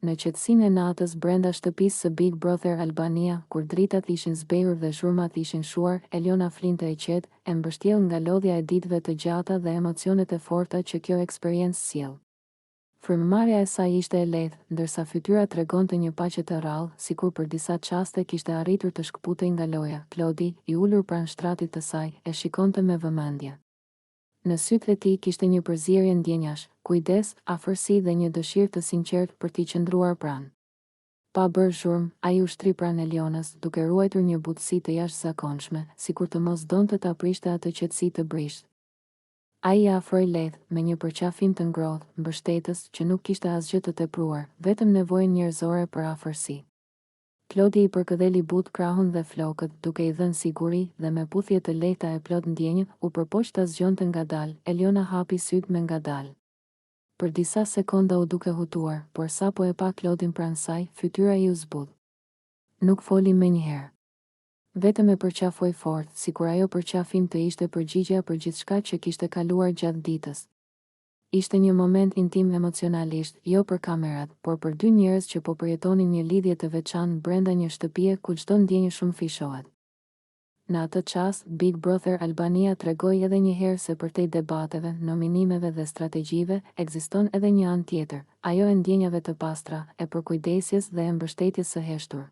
Në qetësinë e natës brenda shtëpisë së Big Brother Albania, kur dritat ishin zbehur dhe zhurmat ishin shuar, Eliona flinte e qetë, e mbështjell nga lodhja e ditëve të gjata dhe emocionet e forta që kjo eksperiencë sjell. Frymëmarrja e saj ishte e lehtë, ndërsa fytyra tregonte një paqe të rrallë, sikur për disa çaste kishte arritur të shkputej nga loja. Klodi, i ulur pranë shtratit të saj, e shikonte me vëmendje. Në sytë e tij kishte një përzierje ndjenjash, kujdes, afërsi dhe një dëshirë të sinqertë për t'i qëndruar pranë. Pa bërë zhurmë, ai u shtri pranë Elionës, duke ruajtur një butësi të jashtëzakonshme, sikur të mos donte ta prishte atë qetësi të brisht. Ai i afroi lehtë, me një përqafim të ngrohtë, mbështetës që nuk kishte asgjë të tepruar, vetëm nevojën njerëzore për afërsi. Klodi i përkëdheli butë krahun dhe flokët, duke i dhënë siguri, dhe me puthje të lehta e plot ndjenjë, u përpoq ta zgjonte ngadalë. Eliona hapi sytë me ngadalë. Për disa sekonda u duke hutuar, por sapo e pa Klodin pranë saj, fytyra i u zbudh. Nuk foli menjëherë. Vetëm e përqafoi fort, sikur ajo përqafim të ishte përgjigjja për gjithçka që kishte kaluar gjatë ditës. Ishte një moment intim emocionalisht, jo për kamerat, por për dy njerëz që po përjetonin një lidhje të veçantë brenda një shtëpie ku çdo ndjenjë shumë fishohet. Në atë çast, Big Brother Albania tregoi edhe një herë se përtej debateve, nominimeve dhe strategjive, ekziston edhe një anë tjetër, ajo e ndjenjave të pastra, e përkujdesjes dhe e mbështetjes së heshtur.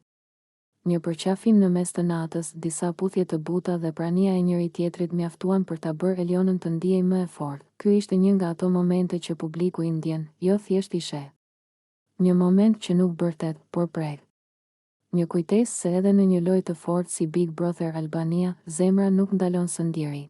Një përqafim në mes të natës, disa puthje të buta dhe prania e njëri tjetrit mjaftuan për ta bërë Elionën të ndiej më e fortë. Ky ishte një nga ato momente që publiku i ndjen, jo thjesht i sheh. Një moment që nuk bërtet, por prek. Një kujtesë se edhe në një lojë të fortë si Big Brother Albania, zemra nuk ndalon së ndjeri.